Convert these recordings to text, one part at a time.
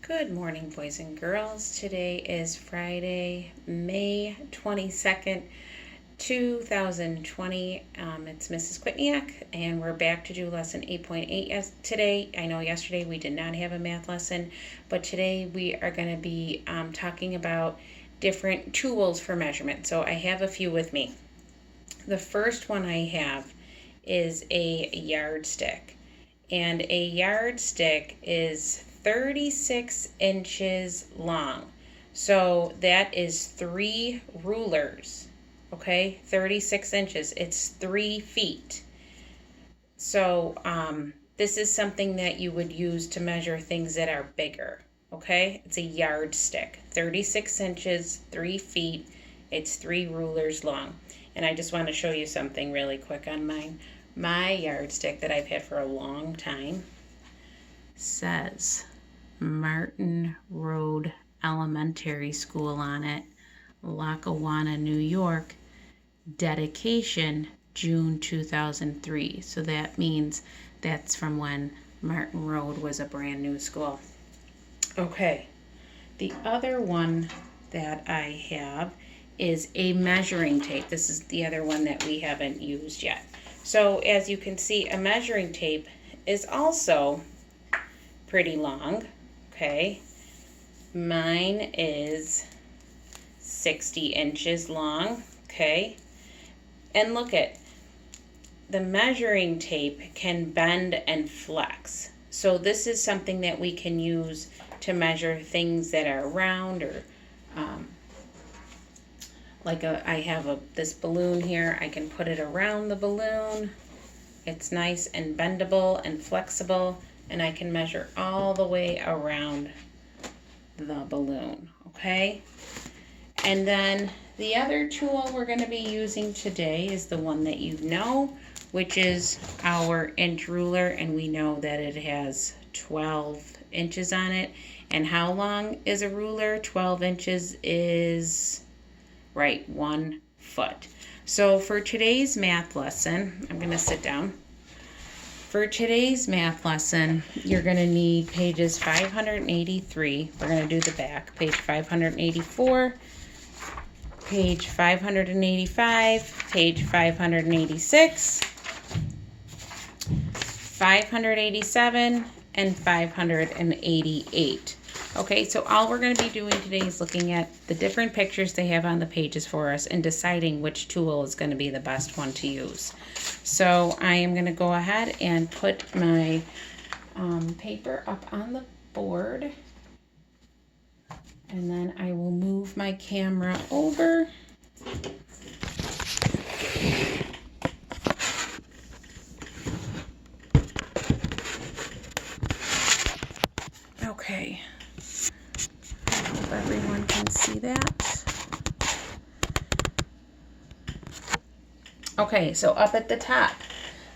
Good morning, boys and girls. Today is Friday, May 22nd, 2020. It's Mrs. Quitniak, and we're back to do lesson 8.8 today. I know yesterday we did not have a math lesson, but today we are going to be talking about different tools for measurement. So I have a few with me. The first one I have is a yardstick, and a yardstick is 36 inches long. So that is 3 rulers, okay? 36 inches, it's 3 feet. So this is something that you would use to measure things that are bigger, okay? It's a yardstick, 36 inches, 3 feet, it's 3 rulers long. And I just want to show you something really quick on mine. My yardstick that I've had for a long time says Martin Road Elementary School on it, Lackawanna, New York, dedication June 2003. So that means that's from when Martin Road was a brand new school. Okay, the other one that I have is a measuring tape. This is the other one that we haven't used yet. So as you can see, a measuring tape is also pretty long, okay? Mine is 60 inches long, okay? And look at, the measuring tape can bend and flex. So this is something that we can use to measure things that are round or I have this balloon here. I can put it around the balloon. It's nice and bendable and flexible, and I can measure all the way around the balloon, okay? And then the other tool we're going to be using today is the one that you know, which is our inch ruler, and we know that it has 12 inches on it. And how long is a ruler? 12 inches is, right, 1 foot. So for today's math lesson, I'm going to sit down. For today's math lesson, you're going to need pages 583. We're going to do the back. Page 584, page 585, page 586, 587, and 588. Okay, so all we're going to be doing today is looking at the different pictures they have on the pages for us and deciding which tool is going to be the best one to use. So I am going to go ahead and put my paper up on the board, and then I will move my camera over. Okay. Hope everyone can see that. Okay, so up at the top,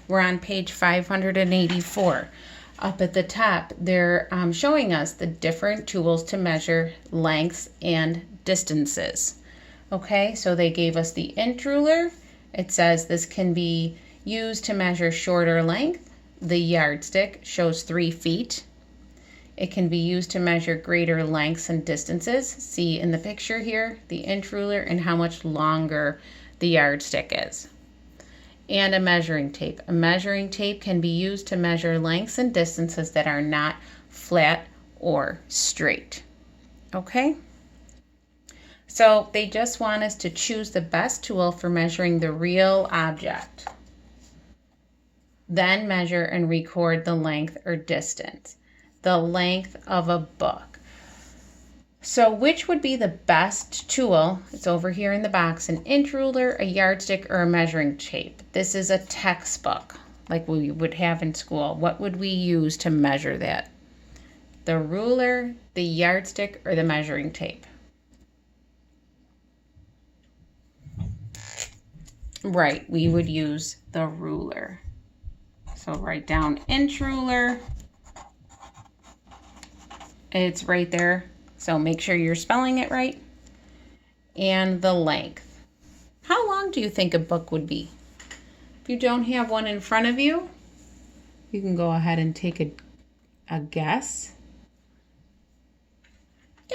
we're on page 584. Up at the top, they're showing us the different tools to measure lengths and distances. Okay, so they gave us the inch ruler. It says this can be used to measure shorter length. The yardstick shows 3 feet. It can be used to measure greater lengths and distances. See in the picture here, the inch ruler and how much longer the yardstick is. And a measuring tape. A measuring tape can be used to measure lengths and distances that are not flat or straight. Okay? So they just want us to choose the best tool for measuring the real object. Then measure and record the length or distance. The length of a book. So which would be the best tool? It's over here in the box, an inch ruler, a yardstick, or a measuring tape. This is a textbook like we would have in school. What would we use to measure that? The ruler, the yardstick, or the measuring tape? Right, we would use the ruler. So write down inch ruler. It's right there. So make sure you're spelling it right. And the length. How long do you think a book would be? If you don't have one in front of you, you can go ahead and take a guess.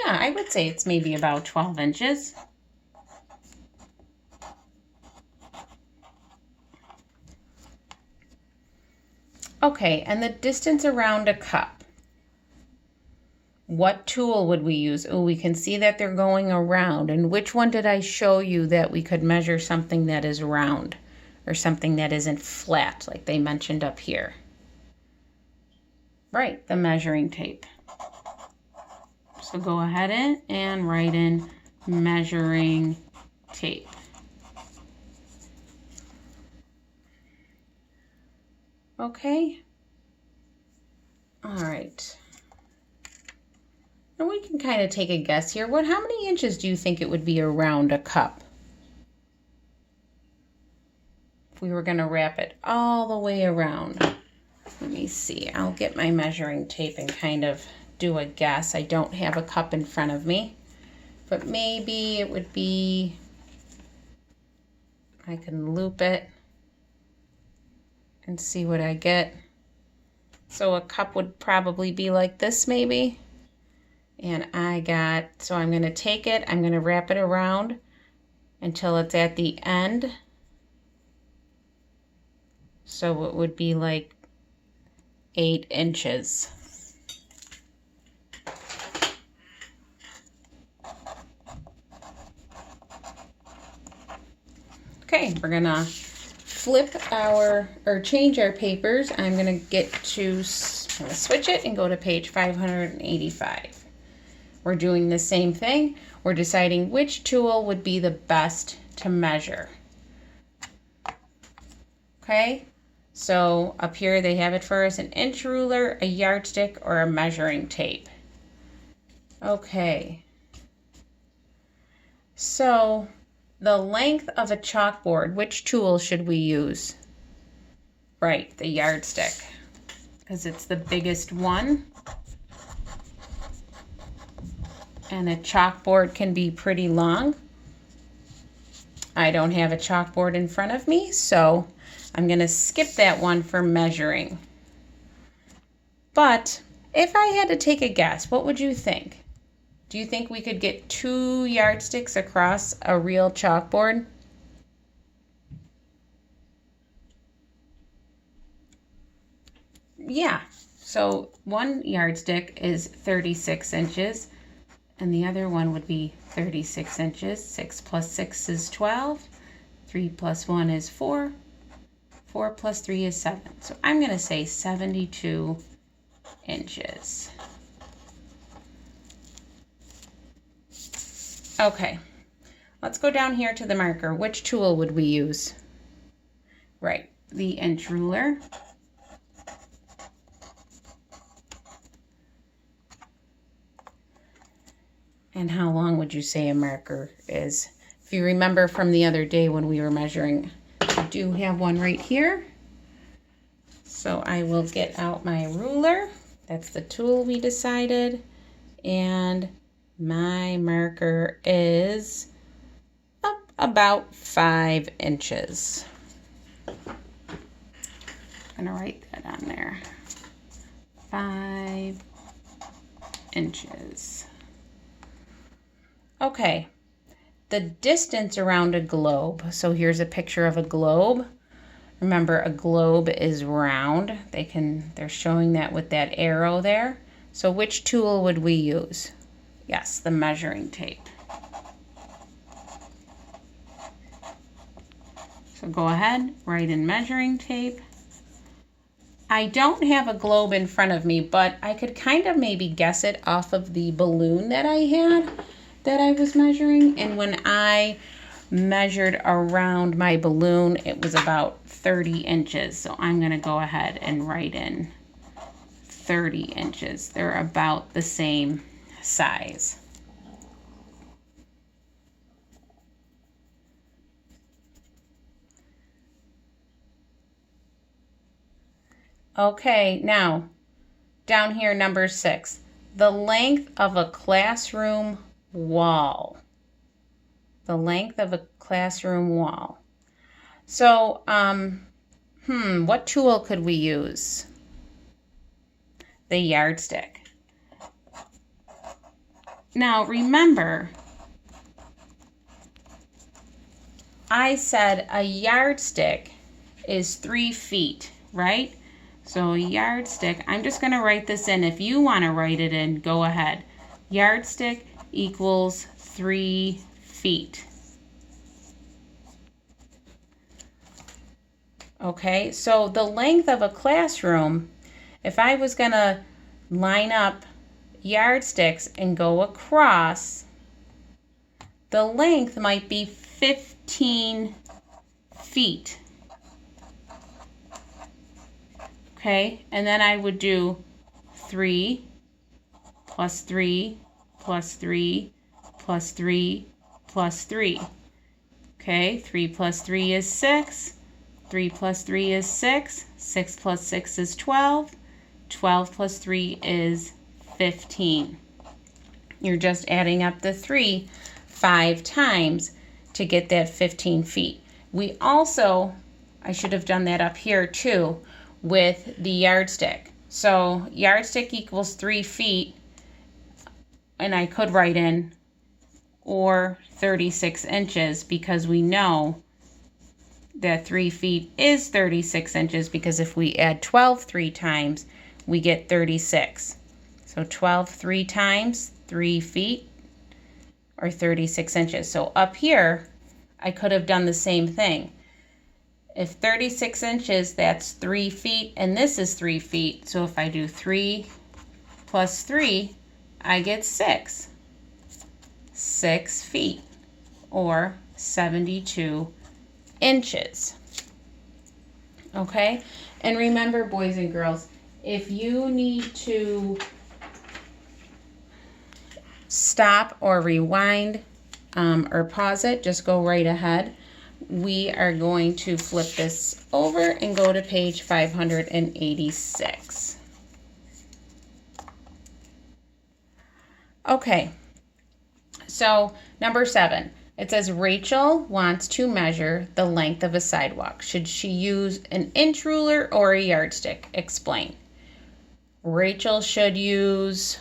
Yeah, I would say it's maybe about 12 inches. Okay, and the distance around a cup. What tool would we use? Oh, we can see that they're going around. And which one did I show you that we could measure something that is round or something that isn't flat, like they mentioned up here? Right, the measuring tape. So go ahead and write in measuring tape. Okay. All right. And we can kind of take a guess here. How many inches do you think it would be around a cup? If we were going to wrap it all the way around. Let me see. I'll get my measuring tape and kind of do a guess. I don't have a cup in front of me, but maybe it would be, I can loop it and see what I get. So a cup would probably be like this maybe. And so I'm going to take it, I'm going to wrap it around until it's at the end. So it would be like 8 inches. Okay, we're gonna change our papers. I'm gonna switch it and go to page 585. We're doing the same thing. We're deciding which tool would be the best to measure. Okay, so up here they have it for us: an inch ruler, a yardstick, or a measuring tape. Okay, so the length of a chalkboard, which tool should we use? Right, the yardstick, because it's the biggest one. And a chalkboard can be pretty long. I don't have a chalkboard in front of me, so I'm going to skip that one for measuring. But if I had to take a guess, what would you think? Do you think we could get 2 yardsticks across a real chalkboard? Yeah, so one yardstick is 36 inches. And the other one would be 36 inches. 6 plus 6 is 12. 3 plus 1 is 4. 4 plus 3 is 7. So I'm going to say 72 inches. Okay, let's go down here to the marker. Which tool would we use? Right, the inch ruler. And how long would you say a marker is? If you remember from the other day when we were measuring, I do have one right here. So I will get out my ruler. That's the tool we decided. And my marker is up about 5 inches. I'm gonna write that on there. 5 inches. Okay, the distance around a globe. So here's a picture of a globe. Remember, a globe is round. They're showing that with that arrow there. So which tool would we use? Yes, the measuring tape. So go ahead, write in measuring tape. I don't have a globe in front of me, but I could kind of maybe guess it off of the balloon that I had that I was measuring. And when I measured around my balloon, it was about 30 inches. So I'm going to go ahead and write in 30 inches. They're about the same size. Okay, now down here, number 6, the length of a classroom wall. The length of a classroom wall. So, what tool could we use? The yardstick. Now remember, I said a yardstick is 3 feet, right? So a yardstick, I'm just going to write this in. If you want to write it in, go ahead. Yardstick equals 3 feet. Okay, so the length of a classroom, if I was going to line up yardsticks and go across, the length might be 15 feet. Okay, and then I would do 3 plus 3 plus 3 plus 3 plus 3. Okay, 3 plus 3 is 6. 3 plus 3 is 6. 6 plus 6 is 12. 12 plus 3 is 15. You're just adding up the 3 5 times to get that 15 feet. We also, I should have done that up here too, with the yardstick. So yardstick equals 3 feet, and I could write in or 36 inches because we know that 3 feet is 36 inches because if we add 12 3 times, we get 36. So 12 3 times 3 feet or 36 inches. So up here, I could have done the same thing. If 36 inches, that's 3 feet, and this is 3 feet. So if I do 3 plus 3, I get 6. 6 feet, or 72 inches. Okay? And remember, boys and girls, if you need to stop or rewind or pause it, just go right ahead. We are going to flip this over and go to page 586. Okay, so number 7, it says Rachel wants to measure the length of a sidewalk. Should she use an inch ruler or a yardstick? Explain. Rachel should use,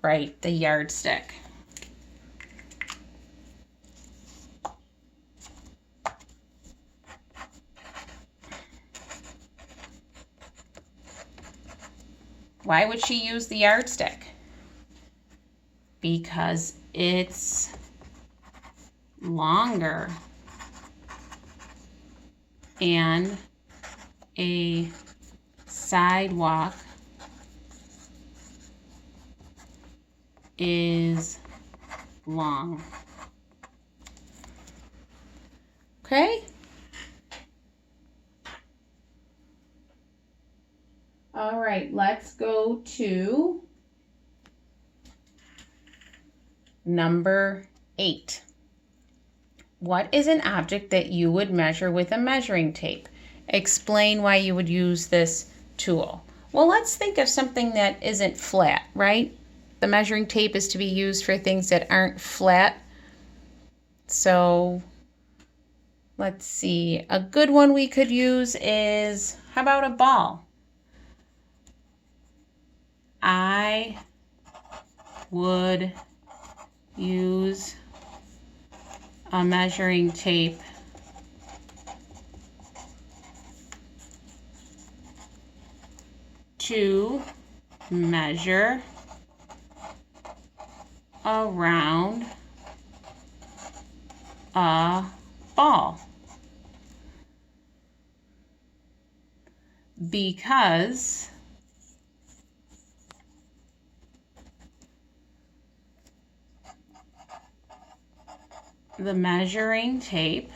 right, the yardstick. Why would she use the yardstick? Because it's longer and a sidewalk is long. Okay? All right, let's go to number 8. What is an object that you would measure with a measuring tape? Explain why you would use this tool. Well, let's think of something that isn't flat, right? The measuring tape is to be used for things that aren't flat. So let's see. A good one we could use is, how about a ball? I would use a measuring tape to measure around a ball because the measuring tape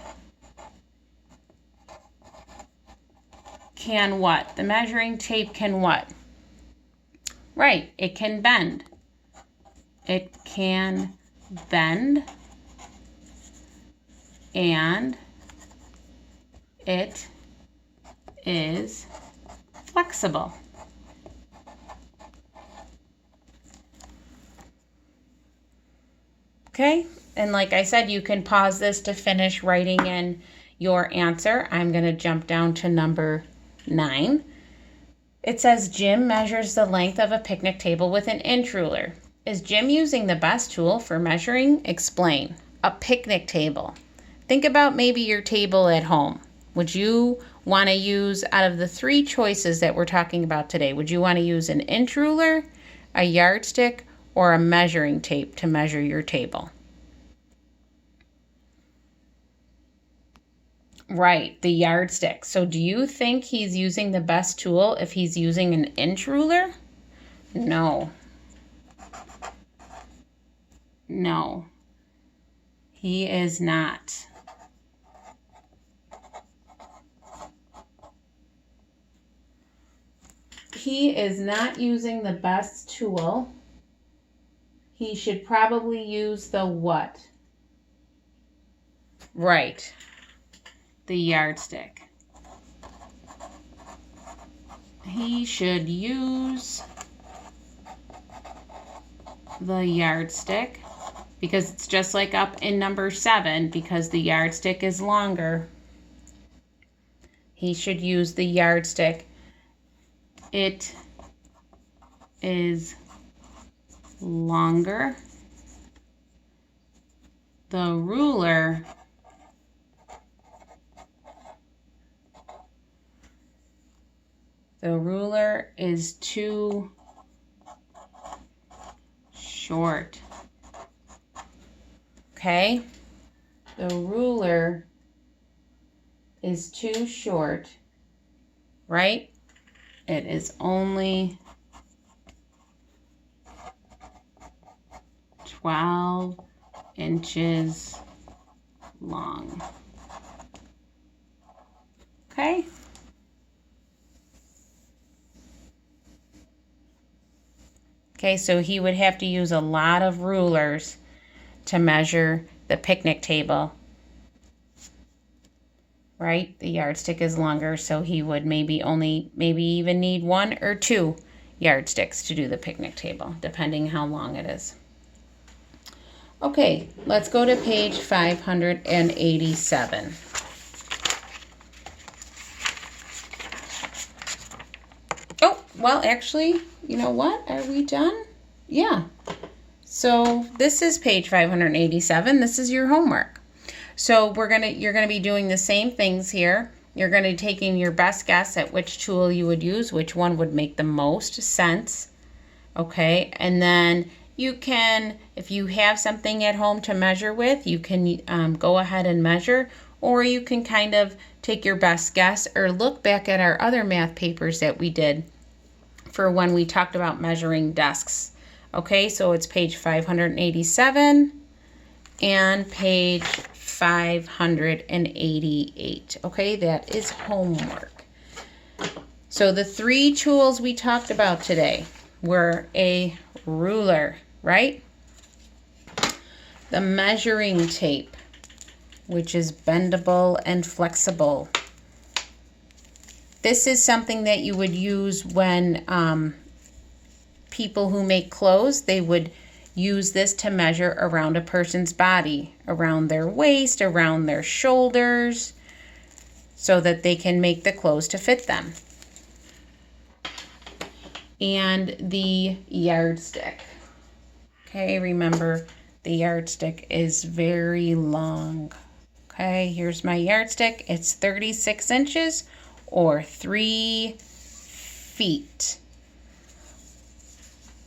can what? The measuring tape can what? Right, it can bend. It can bend and it is flexible. Okay, and like I said, you can pause this to finish writing in your answer. I'm going to jump down to number 9. It says Jim measures the length of a picnic table with an inch ruler. Is Jim using the best tool for measuring? Explain. A picnic table. Think about maybe your table at home. Would you want to use, out of the 3 choices that we're talking about today, would you want to use an inch ruler, a yardstick, or a measuring tape to measure your table? Right, the yardstick. So do you think he's using the best tool if he's using an inch ruler? No. No, he is not. He is not using the best tool. He should probably use the what? Right, the yardstick. He should use the yardstick because it's just like up in number 7, because the yardstick is longer. He should use the yardstick. It is longer. The ruler is too short. Okay? The ruler is too short, right? It is only 12 inches long. Okay? Okay, so he would have to use a lot of rulers to measure the picnic table, right? The yardstick is longer, so he would maybe even need 1 or 2 yardsticks to do the picnic table, depending how long it is. Okay, let's go to page 587. Oh, well, actually, you know what? Are we done? Yeah. So this is page 587. This is your homework. So you're gonna be doing the same things here. You're gonna be taking your best guess at which tool you would use, which one would make the most sense. Okay, and then you can, if you have something at home to measure with, you can go ahead and measure, or you can kind of take your best guess or look back at our other math papers that we did for when we talked about measuring desks. Okay, so it's page 587 and page 588. Okay, that is homework. So the 3 tools we talked about today were a ruler, right? The measuring tape, which is bendable and flexible. This is something that you would use when people who make clothes, they would use this to measure around a person's body, around their waist, around their shoulders, so that they can make the clothes to fit them. And the yardstick. Okay, remember the yardstick is very long. Okay, here's my yardstick. It's 36 inches or 3 feet.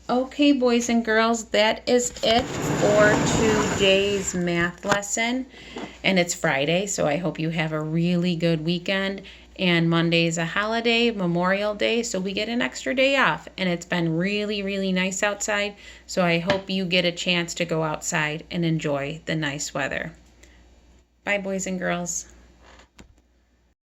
Okay, boys and girls, that is it for today's math lesson. And it's Friday, so I hope you have a really good weekend. And Monday's a holiday, Memorial Day, so we get an extra day off. And it's been really, really nice outside, so I hope you get a chance to go outside and enjoy the nice weather. Bye, boys and girls.